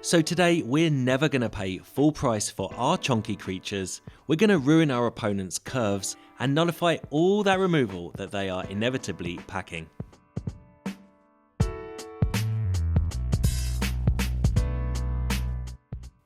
So today we're never going to pay full price for our chonky creatures, we're going to ruin our opponent's curves and nullify all that removal that they are inevitably packing.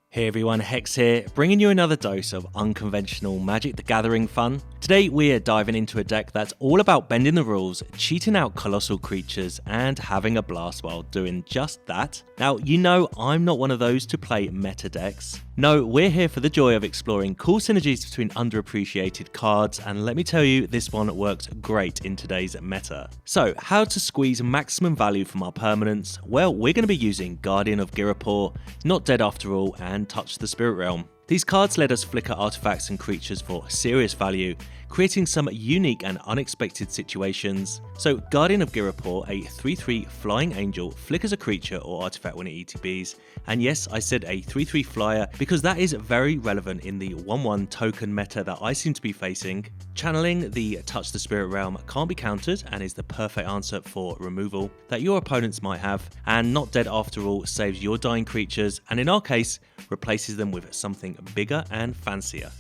Hey everyone, Hex here, bringing you another dose of unconventional Magic the Gathering fun. Today we're diving into a deck that's all about bending the rules, cheating out colossal creatures, and having a blast while doing just that. Now, you know I'm not one of those to play meta decks. No, we're here for the joy of exploring cool synergies between underappreciated cards, and let me tell you, this one works great in today's meta. So, how to squeeze maximum value from our permanents? Well, we're going to be using Guardian of Ghirapur, Not Dead After All, and Touch the Spirit Realm. These cards let us flicker artifacts and creatures for serious value, creating some unique and unexpected situations. So Guardian of Ghirapur, a 3/3 flying angel, flickers a creature or artifact when it ETBs, and yes, I said a 3/3 flyer because that is very relevant in the 1/1 token meta that I seem to be facing. Channeling the Touch the Spirit Realm can't be countered and is the perfect answer for removal that your opponents might have, and Not Dead After All saves your dying creatures, and in our case, replaces them with something bigger and fancier.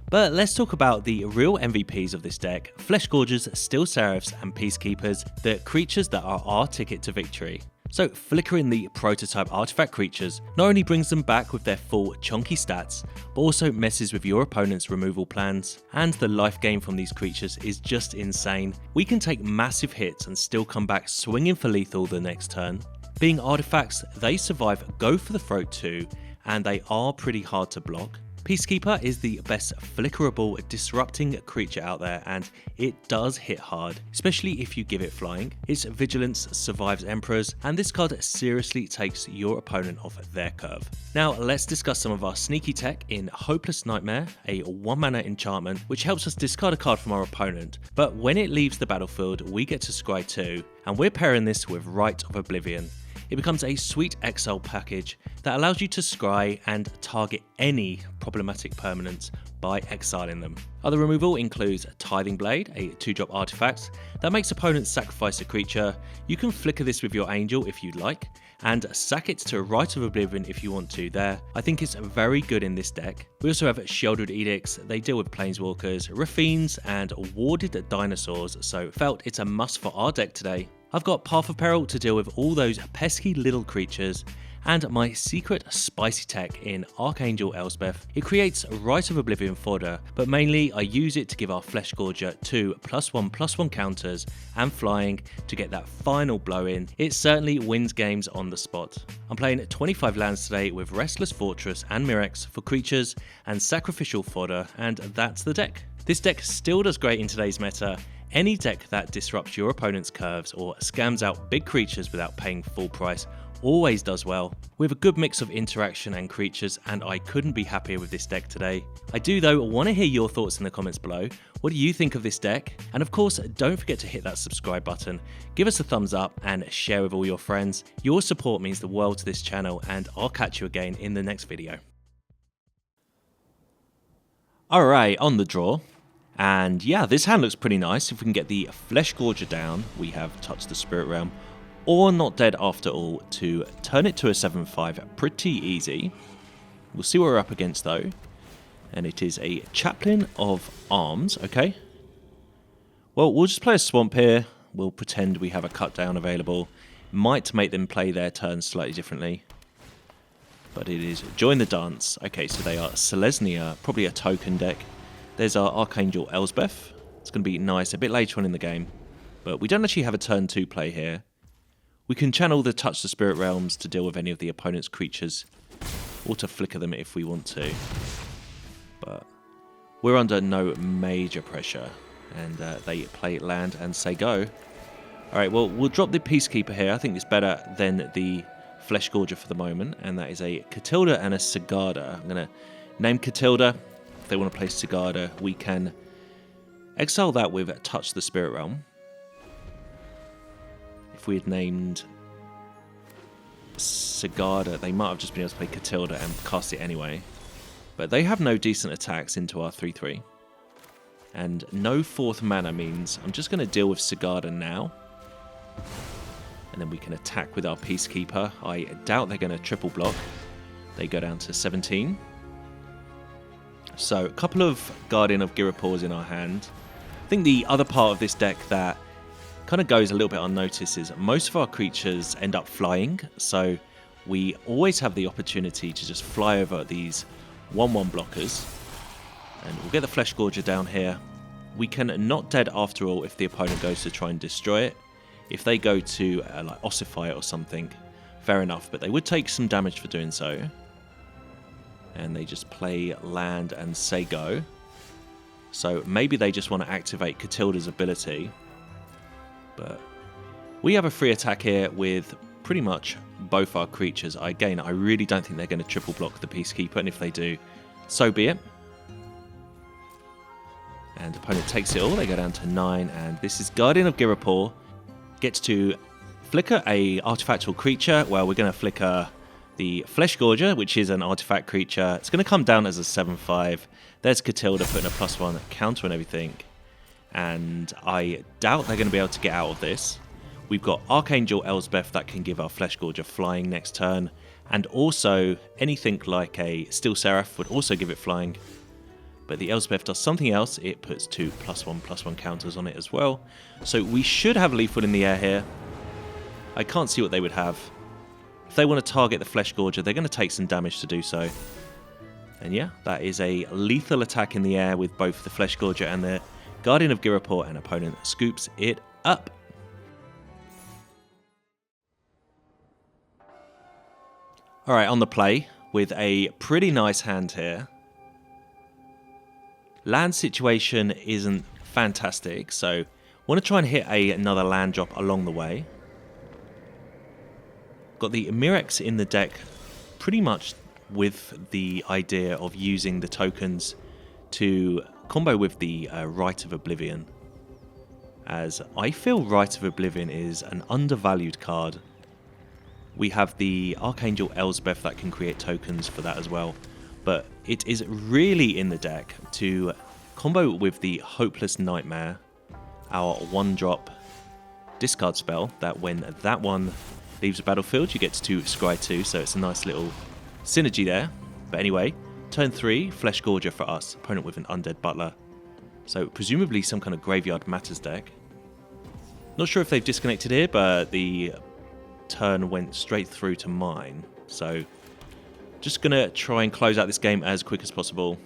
But let's talk about the real MVPs of this deck, Fleshgorgers, Steel Seraphs and Peacekeepers, the creatures that are our ticket to victory. So flickering the prototype artifact creatures not only brings them back with their full chunky stats, but also messes with your opponent's removal plans, and the life gain from these creatures is just insane. We can take massive hits and still come back swinging for lethal the next turn. Being artifacts, they survive Go for the Throat too, and they are pretty hard to block. Peacekeeper is the best flickerable disrupting creature out there, and it does hit hard, especially if you give it flying. Its vigilance survives emperors, and this card seriously takes your opponent off their curve. Now let's discuss some of our sneaky tech in Hopeless Nightmare, a 1-mana enchantment which helps us discard a card from our opponent, but when it leaves the battlefield we get to scry 2, and we're pairing this with Rite of Oblivion. It becomes a sweet exile package that allows you to scry and target any problematic permanents by exiling them. Other removal includes Tithing Blade, a 2-drop artifact that makes opponents sacrifice a creature. You can flicker this with your angel if you'd like, and sack it to Rite of Oblivion if you want to there. I think it's very good in this deck. We also have Sheldred Edicts, they deal with Planeswalkers, Raffines and Warded Dinosaurs, so felt it's a must for our deck today. I've got Path of Peril to deal with all those pesky little creatures, and my secret spicy tech in Archangel Elspeth. It creates Rite of Oblivion fodder, but mainly I use it to give our Fleshgorger 2 +1/+1 counters and flying to get that final blow in. It certainly wins games on the spot. I'm playing 25 lands today with Restless Fortress and Mire for creatures and sacrificial fodder, and that's the deck. This deck still does great in today's meta. Any deck that disrupts your opponent's curves or scams out big creatures without paying full price always does well. We have a good mix of interaction and creatures, and I couldn't be happier with this deck today. I do though want to hear your thoughts in the comments below. What do you think of this deck? And of course, don't forget to hit that subscribe button, give us a thumbs up and share with all your friends. Your support means the world to this channel, and I'll catch you again in the next video. Alright, on the draw. And yeah, this hand looks pretty nice. If we can get the Fleshgorger down, we have Touch the Spirit Realm, or Not Dead After All to turn it to a 7/5 pretty easy. We'll see what we're up against though. And it is a Chaplain of Arms, okay. Well, we'll just play a Swamp here. We'll pretend we have a cut down available. Might make them play their turns slightly differently. But it is Join the Dance. Okay, so they are Selesnya, probably a token deck. There's our Archangel Elspeth. It's going to be nice a bit later on in the game. But we don't actually have a turn 2 play here. We can channel the Touch the Spirit Realms to deal with any of the opponent's creatures, or to flicker them if we want to. But we're under no major pressure. And they play land and say go. Alright, well, we'll drop the Peacekeeper here. I think it's better than the Fleshgorger for the moment. And that is a Catilda and a Sigarda. I'm going to name Catilda. If they want to play Sigarda, we can exile that with Touch the Spirit Realm. If we had named Sigarda, they might have just been able to play Catilda and cast it anyway. But they have no decent attacks into our 3/3. And no 4th mana means I'm just going to deal with Sigarda now. And then we can attack with our Peacekeeper. I doubt they're going to triple block. They go down to 17. So a couple of Guardian of Ghirapurs in our hand. I think the other part of this deck that kind of goes a little bit unnoticed is most of our creatures end up flying. So we always have the opportunity to just fly over these 1/1 blockers. And we'll get the Fleshgorger down here. We can not dead after all if the opponent goes to try and destroy it. If they go to like ossify it or something, fair enough. But they would take some damage for doing so. And they just play land and say go. So maybe they just want to activate Catilda's ability. But we have a free attack here with pretty much both our creatures. Again, I really don't think they're going to triple block the Peacekeeper. And if they do, so be it. And opponent takes it all. They go down to 9. And this is Guardian of Ghirapur. Gets to flicker a artifactual creature. Well, we're going to flicker the Fleshgorger, which is an artifact creature. It's going to come down as a 7/5. There's Catilda putting a +1 counter and everything. And I doubt they're going to be able to get out of this. We've got Archangel Elspeth that can give our Fleshgorger flying next turn. And also anything like a Steel Seraph would also give it flying. But the Elspeth does something else. It puts 2 +1/+1 counters on it as well. So we should have lethal in the air here. I can't see what they would have. If they want to target the Fleshgorger, they're going to take some damage to do so. And yeah, that is a lethal attack in the air with both the Fleshgorger and the Guardian of Ghirapur, and opponent scoops it up. Alright, on the play with a pretty nice hand here. Land situation isn't fantastic, so want to try and hit another land drop along the way. Got the Mirex in the deck pretty much with the idea of using the tokens to combo with the Rite of Oblivion, as I feel Rite of Oblivion is an undervalued card. We have the Archangel Elspeth that can create tokens for that as well, but it is really in the deck to combo with the Hopeless Nightmare, our 1-drop discard spell that when that one leaves the battlefield you get to scry 2, so it's a nice little synergy there. But anyway, turn 3, Fleshgorger for us, opponent with an Undead Butler. So presumably some kind of Graveyard Matters deck. Not sure if they've disconnected here, but the turn went straight through to mine. So just going to try and close out this game as quick as possible.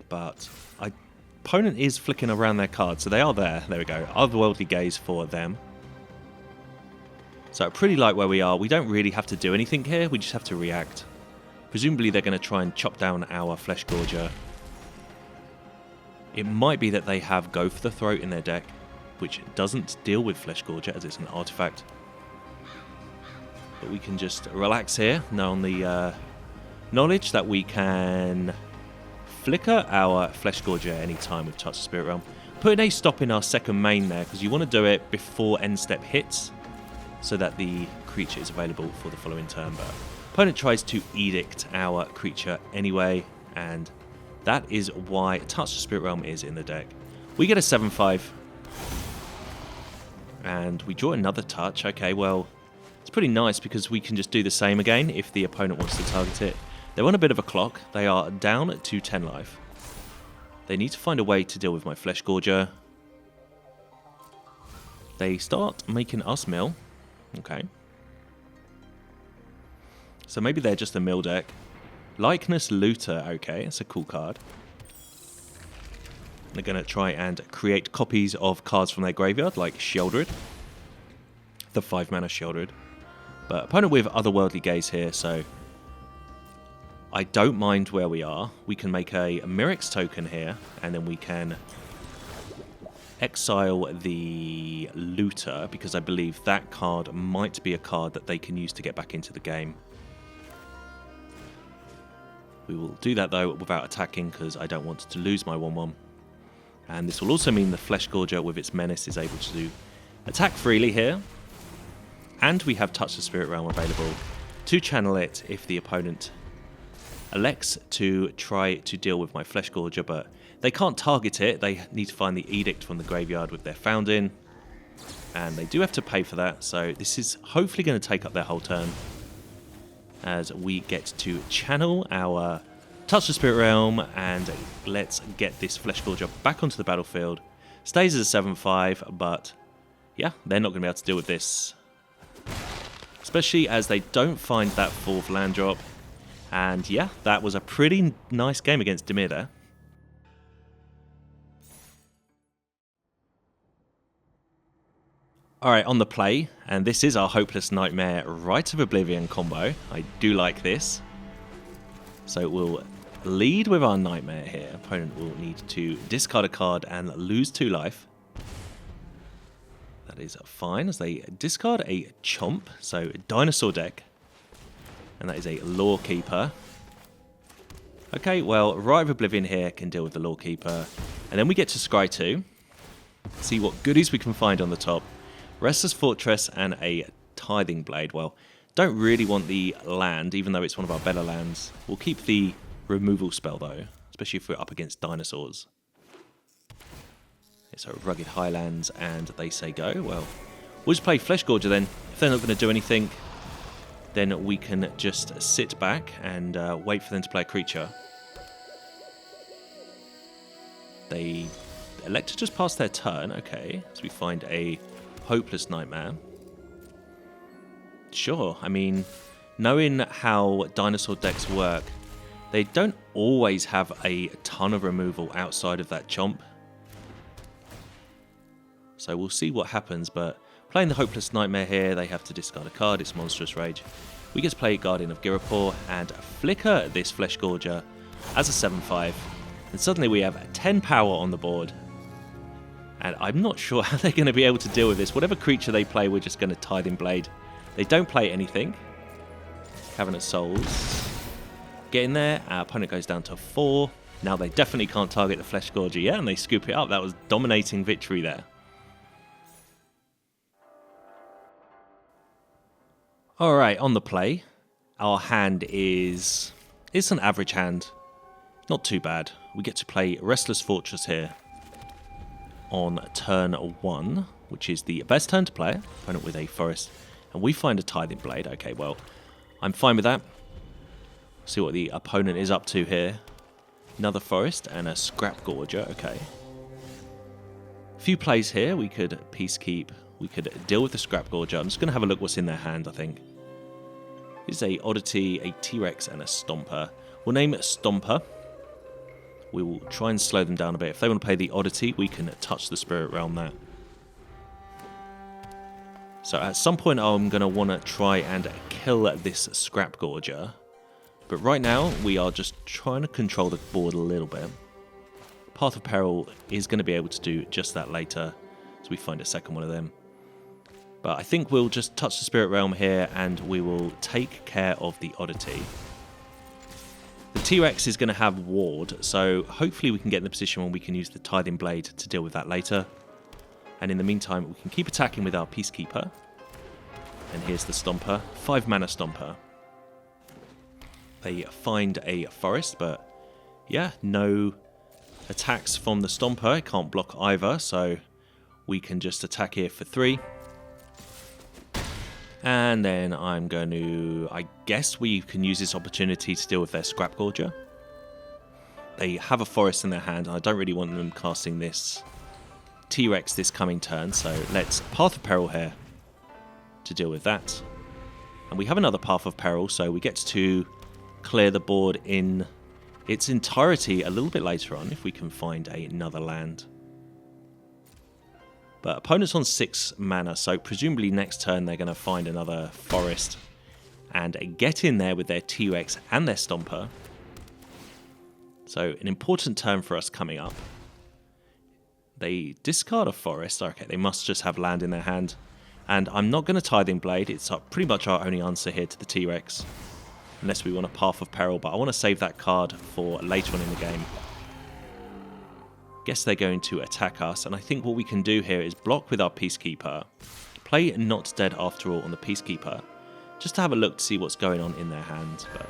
But opponent is flicking around their cards, so they are there. There we go. Otherworldly Gaze for them. So I pretty like where we are. We don't really have to do anything here. We just have to react. Presumably they're going to try and chop down our Fleshgorger. It might be that they have Go for the Throat in their deck, which doesn't deal with Fleshgorger as it's an artifact. But we can just relax here, knowing the knowledge that we can flicker our Fleshgorger at any time with Touch the Spirit Realm. Putting a stop in our second main there, because you want to do it before end step hits, so that the creature is available for the following turn. But opponent tries to edict our creature anyway, and that is why Touch the Spirit Realm is in the deck. We get a 7/5, and we draw another touch. Okay, well, it's pretty nice because we can just do the same again if the opponent wants to target it. They're on a bit of a clock. They are down to 10 life. They need to find a way to deal with my Fleshgorger. They start making us mill. Okay. So maybe they're just a mill deck. Likeness Looter. Okay, it's a cool card. They're going to try and create copies of cards from their graveyard, like Sheoldred. The 5-mana Sheoldred. But opponent with Otherworldly Gaze here, so I don't mind where we are. We can make a Mirex token here, and then we can exile the Looter, because I believe that card might be a card that they can use to get back into the game. We will do that though without attacking, because I don't want to lose my 1/1. And this will also mean the Fleshgorger with its menace is able to attack freely here. And we have Touch the Spirit Realm available to channel it if the opponent elects to try to deal with my Fleshgorger, but they can't target it. They need to find the Edict from the graveyard with their Founding, and they do have to pay for that, so this is hopefully going to take up their whole turn. as we get to channel our Touch the Spirit Realm, and let's get this Fleshgorger back onto the battlefield. Stays as a 7/5, but yeah, they're not going to be able to deal with this. Especially as they don't find that 4th land drop. And yeah, that was a pretty nice game against Dimir there. Alright, on the play, and this is our Hopeless Nightmare Rite of Oblivion combo. I do like this. So we'll lead with our Nightmare here. Opponent will need to discard a card and lose 2 life. That is fine, as they discard a Chomp, so a Dinosaur deck. And that is a Lore Keeper. Okay, well, Rite of Oblivion here can deal with the Lore Keeper. And then we get to Scry 2. See what goodies we can find on the top. Restless Fortress and a Tithing Blade. Well, don't really want the land, even though it's one of our better lands. We'll keep the removal spell, though, especially if we're up against dinosaurs. So Rugged Highlands, and they say go. Well, we'll just play Fleshgorger then. If they're not going to do anything, then we can just sit back and wait for them to play a creature. They elect to just pass their turn. Okay, so we find a Hopeless Nightmare. Sure, I mean, knowing how dinosaur decks work, they don't always have a ton of removal outside of that Chomp. So we'll see what happens, but playing the Hopeless Nightmare here, they have to discard a card, it's Monstrous Rage. We get to play Guardian of Ghirapur and flicker this Fleshgorger as a 7/5, and suddenly we have 10 power on the board. And I'm not sure how they're going to be able to deal with this. Whatever creature they play, we're just going to Tithing Blade. They don't play anything. Cavern of Souls. Get in there, our opponent goes down to 4. Now they definitely can't target the Fleshgorger, yeah, and they scoop it up. That was dominating victory there. Alright, on the play, our hand is... It's an average hand. Not too bad. We get to play Restless Fortress here on turn 1, which is the best turn to play. Opponent with a forest. And we find a Tithing Blade. Okay, well, I'm fine with that. See what the opponent is up to here. Another forest and a Scrapgorger. Okay. A few plays here. We could Peacekeep. We could deal with the Scrapgorger. I'm just going to have a look what's in their hand, I think. This is a Oddity, a T-Rex, and a Stomper. We'll name it Stomper. We will try and slow them down a bit. If they want to play the Oddity, we can touch the Spirit Realm there. So at some point I'm going to want to try and kill this Scrapgorger. But right now we are just trying to control the board a little bit. Path of Peril is going to be able to do just that later. So we find a second one of them. But I think we'll just touch the Spirit Realm here and we will take care of the Oddity. The T-Rex is going to have Ward, so hopefully we can get in the position where we can use the Tithing Blade to deal with that later. And in the meantime, we can keep attacking with our Peacekeeper. And here's the Stomper. 5 mana Stomper. They find a forest, but yeah, no attacks from the Stomper. It can't block either, so we can just attack here for 3. And then I'm going to... I guess we can use this opportunity to deal with their Scrapgorger. They have a forest in their hand, and I don't really want them casting this T-Rex this coming turn, so let's Path of Peril here to deal with that. And we have another Path of Peril, so we get to clear the board in its entirety a little bit later on if we can find another land. But opponent's on 6 mana, so presumably next turn they're going to find another forest and get in there with their T-Rex and their Stomper. So an important turn for us coming up. They discard a forest. Okay, they must just have land in their hand. And I'm not going to Tithing Blade. It's pretty much our only answer here to the T-Rex. Unless we want a Path of Peril, but I want to save that card for later on in the game. Guess they're going to attack us, and I think what we can do here is block with our Peacekeeper, play Not Dead After All on the Peacekeeper, just to have a look to see what's going on in their hand, but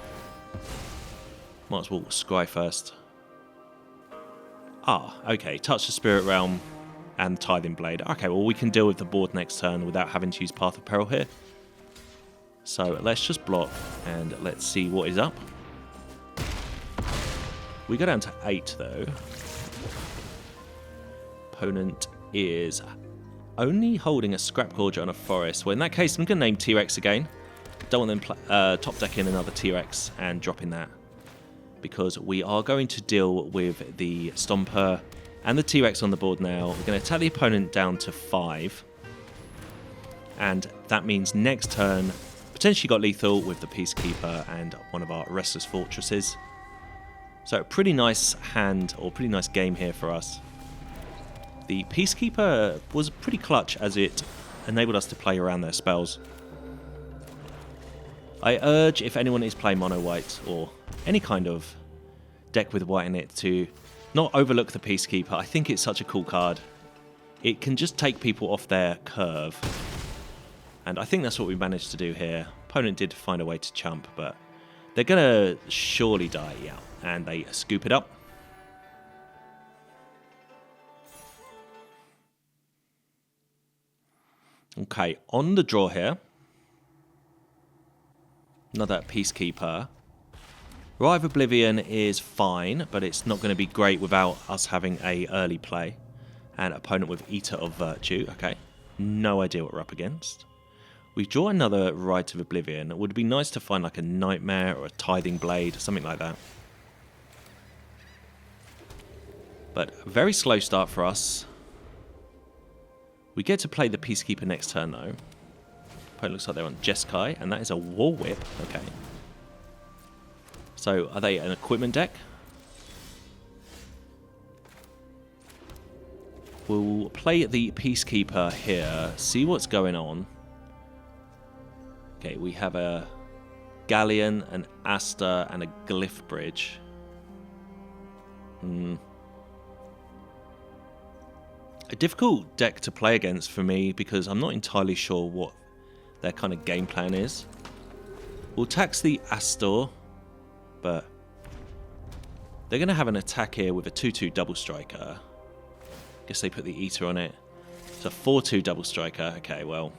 might as well scry first. Ah, okay, touch the Spirit Realm and Tithing Blade. Okay, well we can deal with the board next turn without having to use Path of Peril here. So let's just block and let's see what is up. We go down to 8 though. Opponent is only holding a Scrapgorger on a forest. Well, in that case, I'm going to name T-Rex again. Don't want them top decking another T-Rex and dropping that, because we are going to deal with the Stomper and the T-Rex on the board now. We're going to attack the opponent down to 5. And that means next turn, potentially got lethal with the Peacekeeper and one of our Restless Fortresses. So a pretty nice hand, or pretty nice game here for us. The Peacekeeper was pretty clutch as it enabled us to play around their spells. I urge, if anyone is playing mono white or any kind of deck with white in it, to not overlook the Peacekeeper. I think it's such a cool card. It can just take people off their curve. And I think that's what we managed to do here. Opponent did find a way to chump, but they're going to surely die, yeah. And they scoop it up. Okay, on the draw here. Another Peacekeeper. Rite of Oblivion is fine, but it's not going to be great without us having a early play. And opponent with Eater of Virtue. Okay, no idea what we're up against. We draw another Rite of Oblivion. It would be nice to find like a Nightmare or a Tithing Blade, something like that. But a very slow start for us. We get to play the Peacekeeper next turn though. Opponent looks like they're on Jeskai, and that is a War Whip. Okay. So, are they an equipment deck? We'll play the Peacekeeper here, see what's going on. Okay, we have a Galleon, an Asta, and a Glyph Bridge. A difficult deck to play against for me, because I'm not entirely sure what their kind of game plan is. We'll tax the Astor, but they're going to have an attack here with a 2-2 double striker. Guess they put the Eater on it. It's a 4-2 double striker. Okay, well,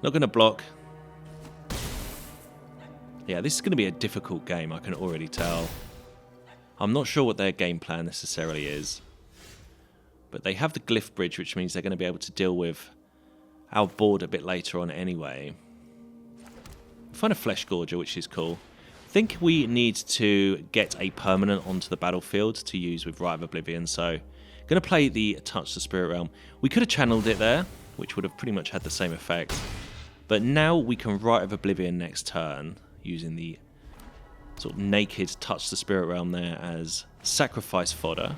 not going to block. Yeah, this is going to be a difficult game, I can already tell. I'm not sure what their game plan necessarily is. But they have the Glyph Bridge, which means they're going to be able to deal with our board a bit later on anyway. We find a Fleshgorger, which is cool. I think we need to get a permanent onto the battlefield to use with Rite of Oblivion, so going to play the Touch the Spirit Realm. We could have channeled it there, which would have pretty much had the same effect. But now we can Rite of Oblivion next turn, using the sort of naked Touch the Spirit Realm there as sacrifice fodder.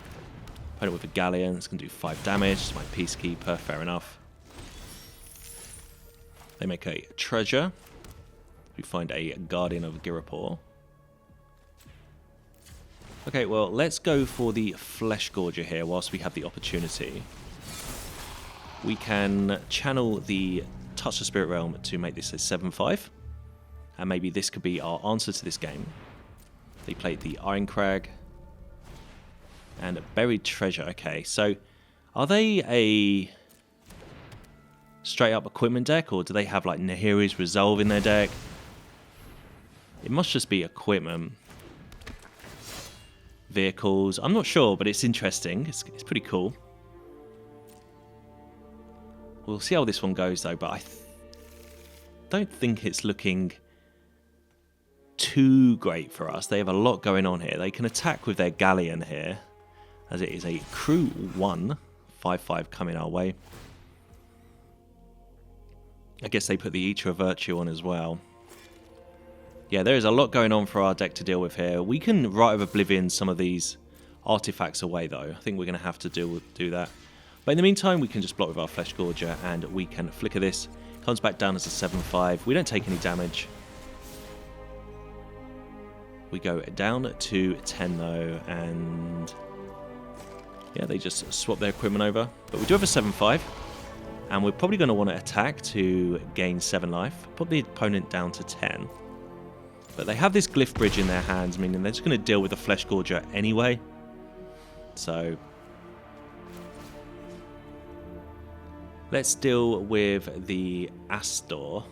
Opponent with a Galleon, it's going to do 5 damage. It's my Peacekeeper, fair enough. They make a treasure. We find a Guardian of Ghirapur. Okay, well, let's go for the Fleshgorger here whilst we have the opportunity. We can channel the Touch the Spirit Realm to make this a 7-5. And maybe this could be our answer to this game. They played the Iron Crag. And a Buried Treasure. Okay, so are they a straight up equipment deck, or do they have like Nahiri's Resolve in their deck? It must just be equipment. Vehicles. I'm not sure, but it's interesting. It's pretty cool. We'll see how this one goes though, but I don't think it's looking too great for us. They have a lot going on here. They can attack with their Galleon here, as it is a crew 1, 5-5 coming our way. I guess they put the Eater of Virtue on as well. Yeah, there is a lot going on for our deck to deal with here. We can Rite of Oblivion some of these artifacts away though. I think we're going to have to do that. But in the meantime, we can just block with our Fleshgorger and we can flicker this. Comes back down as a 7-5. We don't take any damage. We go down to 10 though, and yeah, they just swap their equipment over. But we do have a 7-5, and we're probably going to want to attack to gain 7 life. Put the opponent down to 10. But they have this Glyph Bridge in their hands, meaning they're just going to deal with the Fleshgorger anyway. So let's deal with the Astor.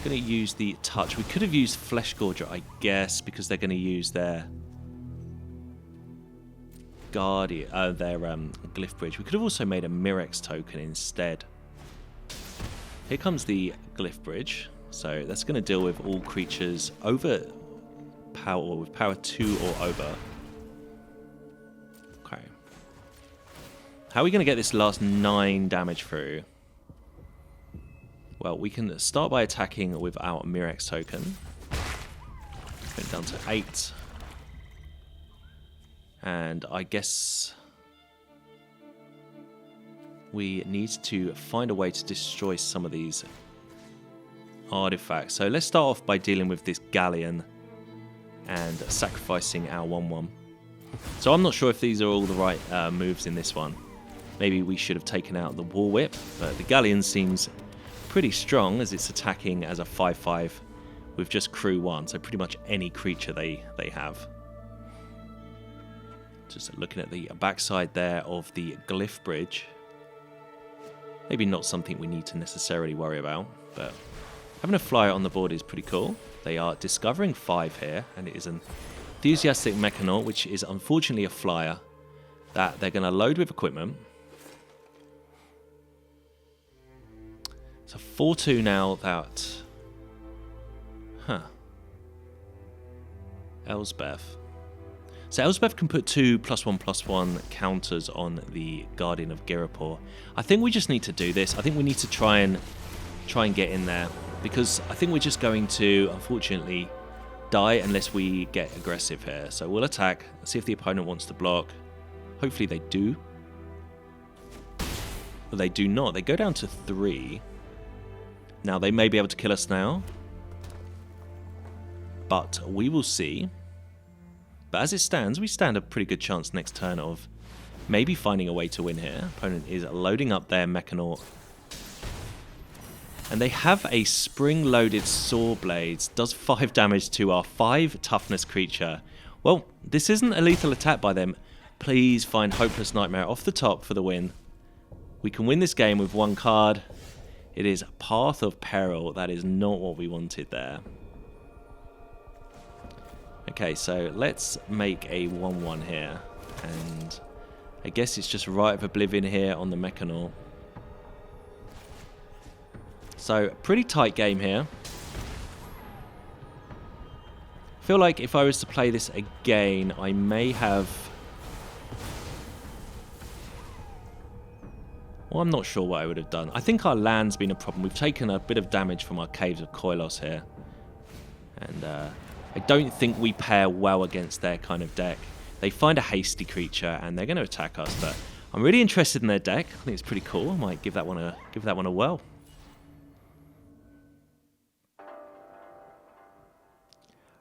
Going to use the touch. We could have used Fleshgorger, I guess, because they're going to use their Guardian, their Glyph Bridge. We could have also made a Mirex token instead. Here comes the Glyph Bridge. So that's going to deal with all creatures over power, or with power 2 or over. Okay. How are we going to get this last 9 damage through? Well, we can start by attacking with our Mirex token. Bring it down to 8. And I guess we need to find a way to destroy some of these artifacts. So let's start off by dealing with this galleon and sacrificing our 1/1. So I'm not sure if these are all the right moves in this one. Maybe we should have taken out the War Whip, but the galleon seems pretty strong as it's attacking as a 5/5 with just crew 1, so pretty much any creature they have. Just looking at the backside there of the Glyph Bridge. Maybe not something we need to necessarily worry about, but having a flyer on the board is pretty cool. They are discovering 5 here, and it is an enthusiastic Mechanaut, which is unfortunately a flyer that they're going to load with equipment. So 4/2 now that... Elspeth. So Elspeth can put 2 +1/+1 counters on the Guardian of Ghirapur. I think we just need to do this. I think we need to try and get in there, because I think we're just going to, unfortunately, die unless we get aggressive here. So we'll attack, see if the opponent wants to block. Hopefully they do. But they do not. They go down to 3. Now, they may be able to kill us now, but we will see. But as it stands, we stand a pretty good chance next turn of maybe finding a way to win here. Opponent is loading up their Mechanaut. And they have a spring-loaded Saw Blades. Does 5 damage to our 5 toughness creature. Well, this isn't a lethal attack by them. Please find Hopeless Nightmare off the top for the win. We can win this game with 1 card. It is Path of Peril. That is not what we wanted there. Okay, so let's make a 1/1 here. And I guess it's just Rite of Oblivion here on the Mechanaut. So, pretty tight game here. I feel like if I was to play this again, I may have... Well, I'm not sure what I would have done. I think our land's been a problem. We've taken a bit of damage from our Caves of Koilos here. And I don't think we pair well against their kind of deck. They find a hasty creature and they're going to attack us. But I'm really interested in their deck. I think it's pretty cool. I might give that one a whirl.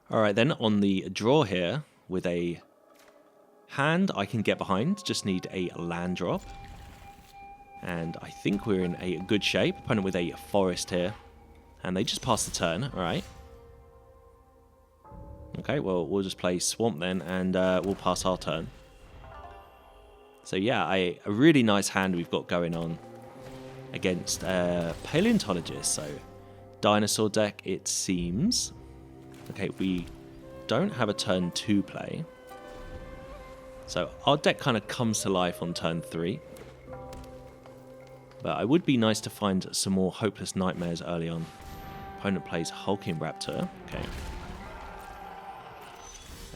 Alright then, on the draw here, with a hand I can get behind. Just need a land drop. And I think we're in a good shape. Opponent with a forest here. And they just pass the turn. Alright. Okay, well, we'll just play Swamp then, and we'll pass our turn. So yeah, a really nice hand we've got going on against Paleontologist. So, dinosaur deck, it seems. Okay, we don't have a turn 2 play. So, our deck kind of comes to life on turn 3. But it would be nice to find some more Hopeless Nightmares early on. Opponent plays Hulking Raptor. Okay.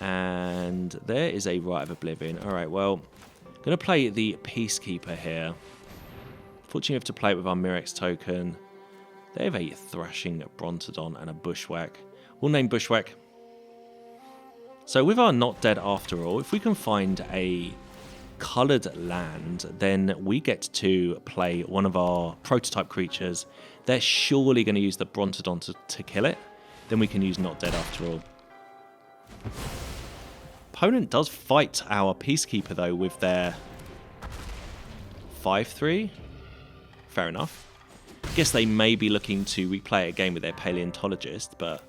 And there is a Rite of Oblivion. Alright, well, I'm going to play the Peacekeeper here. Fortunately, we have to play it with our Mirex token. They have a Thrashing Brontodon and a Bushwhack. We'll name Bushwhack. So with our Not Dead After All, if we can find a coloured land, then we get to play one of our prototype creatures. They're surely going to use the Brontodon to kill it. Then we can use Not Dead After All. Opponent does fight our Peacekeeper though with their 5/3. Fair enough. Guess they may be looking to replay a game with their Paleontologist, but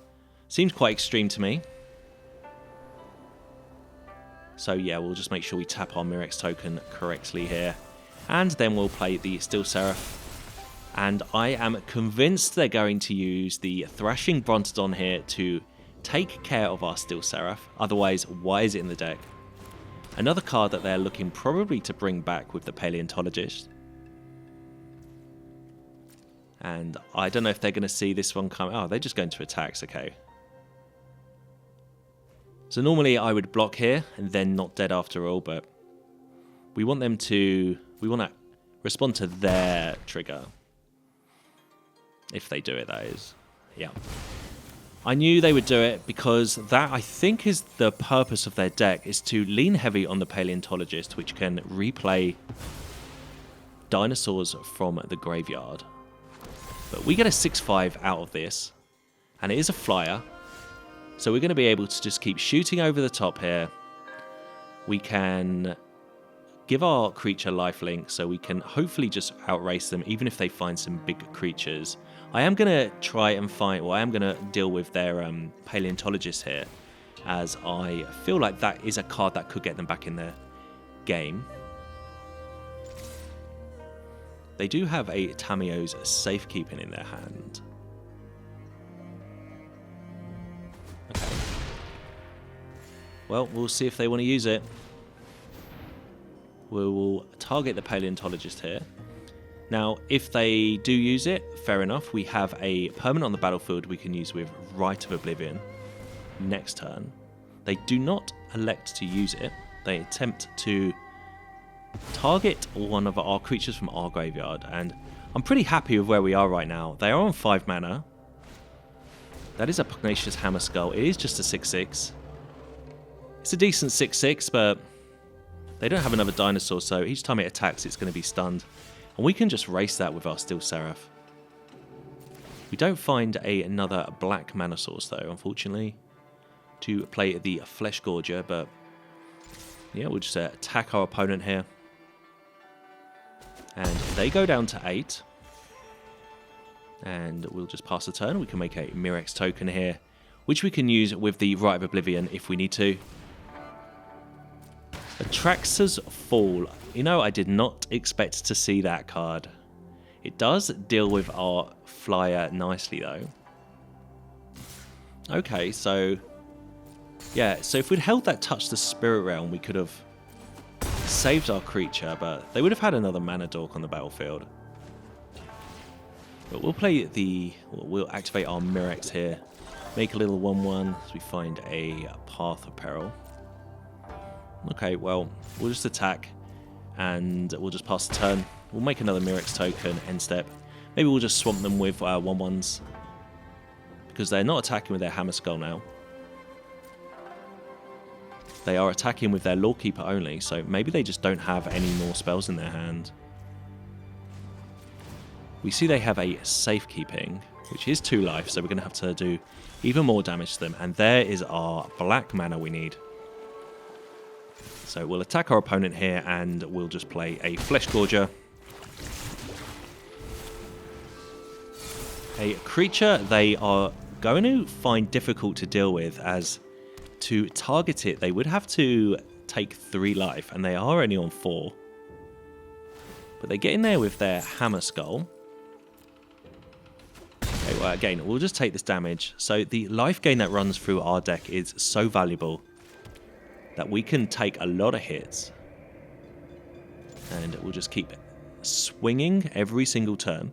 seems quite extreme to me. So yeah, we'll just make sure we tap our Mirex token correctly here. And then we'll play the Steel Seraph And I am convinced they're going to use the Thrashing Brontodon here to take care of our Steel Seraph. Otherwise, why is it in the deck? Another card that they're looking probably to bring back with the Paleontologist. And I don't know if they're going to see this one come. Oh, they're just going to attacks. Okay. So normally I would block here and then not dead after all, but we want them to... We want to respond to their trigger. If they do it, that is. Yeah. I knew they would do it because that, I think, is the purpose of their deck, is to lean heavy on the Paleontologist, which can replay dinosaurs from the graveyard. But we get a 6/5 out of this, and it is a flyer, so we're going to be able to just keep shooting over the top here. We can give our creature lifelink, so we can hopefully just outrace them, even if they find some big creatures. I am going to try and find, well, I am going to deal with their Paleontologist here, as I feel like that is a card that could get them back in the game. They do have a Tamiyo's Safekeeping in their hand. Okay. Well, we'll see if they want to use it. We will target the Paleontologist here. Now, if they do use it, fair enough. We have a permanent on the battlefield we can use with Rite of Oblivion next turn. They do not elect to use it. They attempt to target one of our creatures from our graveyard, and I'm pretty happy with where we are right now. They are on 5 mana. That is a Pugnacious Hammerskull. It is just a 6/6. It's a decent 6/6, but they don't have another dinosaur, so each time it attacks, it's going to be stunned. And we can just race that with our Steel Seraph. We don't find another black mana source, though, unfortunately, to play the Fleshgorger, but yeah, we'll just attack our opponent here. And they go down to 8. And we'll just pass the turn. We can make a Mirex token here, which we can use with the Rite of Oblivion if we need to. Atraxa's Fall. You know, I did not expect to see that card. It does deal with our flyer nicely, though. Okay, so... yeah, so if we'd held that Touch the Spirit Realm, we could have saved our creature, but they would have had another Mana Dork on the battlefield. But we'll play the... we'll activate our Mirex here. Make a little 1/1 as we find a Path of Peril. Okay, well, we'll just attack, and we'll just pass the turn. We'll make another Mirex token, end step. Maybe we'll just swamp them with 1/1s, because they're not attacking with their Hammerskull now. They are attacking with their Lawkeeper only, so maybe they just don't have any more spells in their hand. We see they have a Safekeeping, which is 2 life, so we're going to have to do even more damage to them. And there is our black mana we need. So we'll attack our opponent here, and we'll just play a Fleshgorger. A creature they are going to find difficult to deal with, as to target it, they would have to take 3 life, and they are only on 4. But they get in there with their Hammerskull. Okay, well, again, we'll just take this damage. So the life gain that runs through our deck is so valuable that we can take a lot of hits. And we'll just keep swinging every single turn.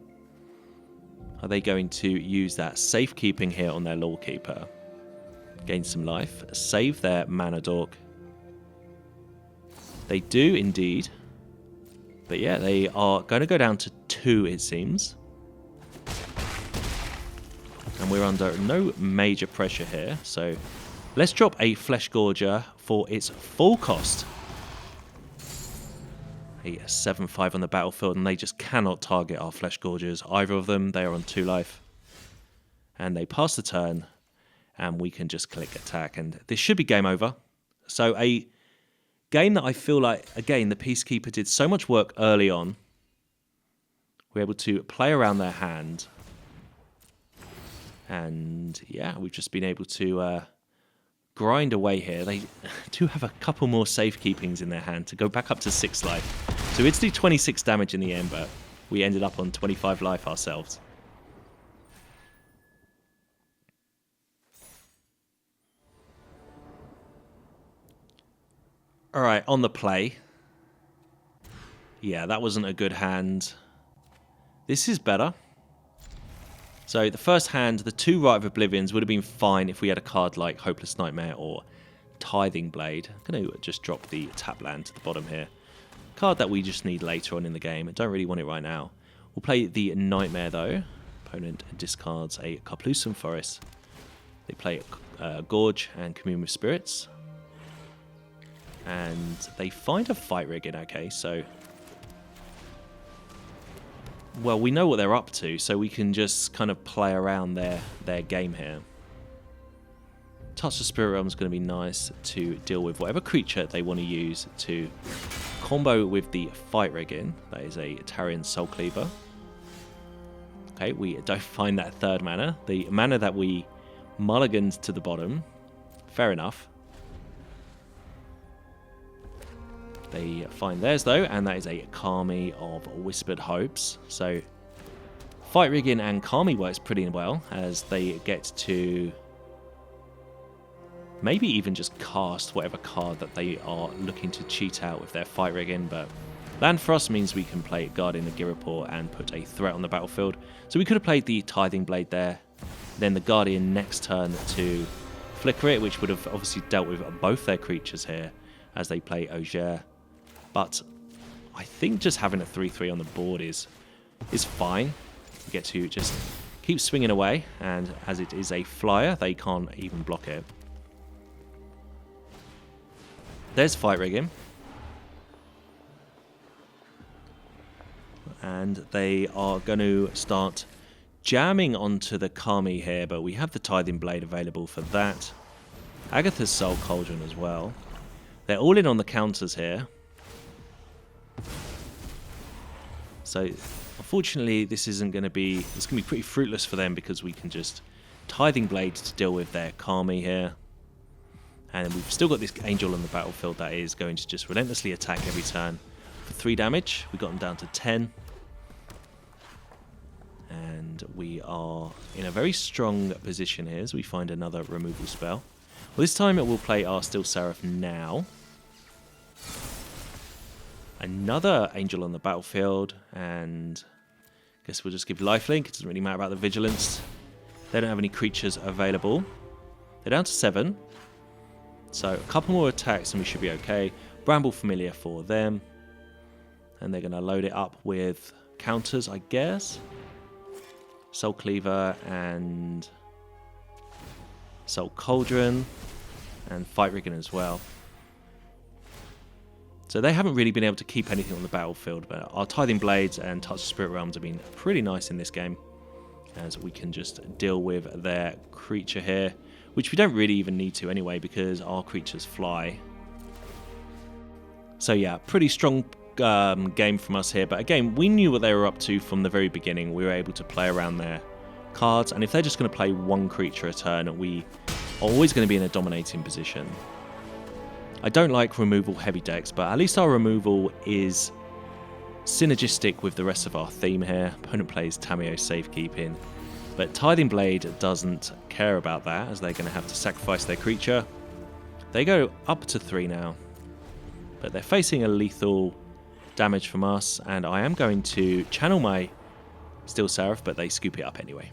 Are they going to use that Safekeeping here on their Lawkeeper? Gain some life. Save their Mana Dork. They do indeed. But yeah, they are going to go down to 2, it seems. And we're under no major pressure here. So let's drop a Fleshgorger for its full cost. A 7/5 on the battlefield, and they just cannot target our Fleshgorgers. Either of them, they are on 2 life. And they pass the turn, and we can just click attack, and this should be game over. So a game that I feel like, again, the Peacekeeper did so much work early on. We're able to play around their hand. And yeah, we've just been able to grind away here. They do have a couple more Safekeepings in their hand to go back up to 6 life. So it's do 26 damage in the end, but we ended up on 25 life ourselves. Alright, on the play. Yeah, that wasn't a good hand. This is better. So the first hand, the 2 Rite of Oblivions would have been fine if we had a card like Hopeless Nightmare or Tithing Blade. I'm going to just drop the tap land to the bottom here. Card that we just need later on in the game. I don't really want it right now. We'll play the Nightmare though. Opponent discards a Carplusum Forest. They play Gorge and Commune with Spirits. And they find a Fight Rigging. Okay, so... Well, we know what they're up to, so we can just kind of play around their game here. Touch the Spirit Realm is going to be nice to deal with whatever creature they want to use to combo with the Fight Rigging. That is a Tarian Soul Cleaver. Okay, we don't find that 3rd mana. The mana that we mulliganed to the bottom. Fair enough. They find theirs though, and that is a Kami of Whispered Hopes. So Fight Rigging and Kami works pretty well, as they get to maybe even just cast whatever card that they are looking to cheat out with their Fight Rigging. But land for us means we can play Guardian of Ghirapur and put a threat on the battlefield. So we could have played the Tithing Blade there, then the Guardian next turn to flicker it, which would have obviously dealt with both their creatures here as they play Orzhov. But I think just having a 3/3 on the board is fine. You get to just keep swinging away, and as it is a flyer, they can't even block it. There's Fight Rigging. And they are going to start jamming onto the Kami here, but we have the Tithing Blade available for that. Agatha's Soul Cauldron as well. They're all in on the counters here. So, unfortunately, this isn't going to be... It's going to be pretty fruitless for them because we can just Tithing Blade to deal with their Kami here. And we've still got this Angel on the battlefield that is going to just relentlessly attack every turn for 3 damage. We got them down to 10. And we are in a very strong position here as we find another removal spell. Well, this time it will play our Steel Seraph now. Another Angel on the battlefield, and I guess we'll just give lifelink. It doesn't really matter about the vigilance. They don't have any creatures available. They're down to 7. So a couple more attacks and we should be okay. Bramble Familiar for them. And they're going to load it up with counters, I guess. Soul Cleaver and Soul Cauldron and Fight Rigging as well. So they haven't really been able to keep anything on the battlefield, but our Tithing Blades and Touch the Spirit Realms have been pretty nice in this game, as we can just deal with their creature here, which we don't really even need to anyway because our creatures fly. So yeah, pretty strong game from us here, but again, we knew what they were up to from the very beginning. We were able to play around their cards, and if they're just going to play 1 creature a turn, we are always going to be in a dominating position. I don't like removal heavy decks, but at least our removal is synergistic with the rest of our theme here. Opponent plays Tamiyo Safekeeping, but Tithing Blade doesn't care about that, as they're going to have to sacrifice their creature. They go up to 3 now, but they're facing a lethal damage from us, and I am going to channel my Steel Seraph, but they scoop it up anyway.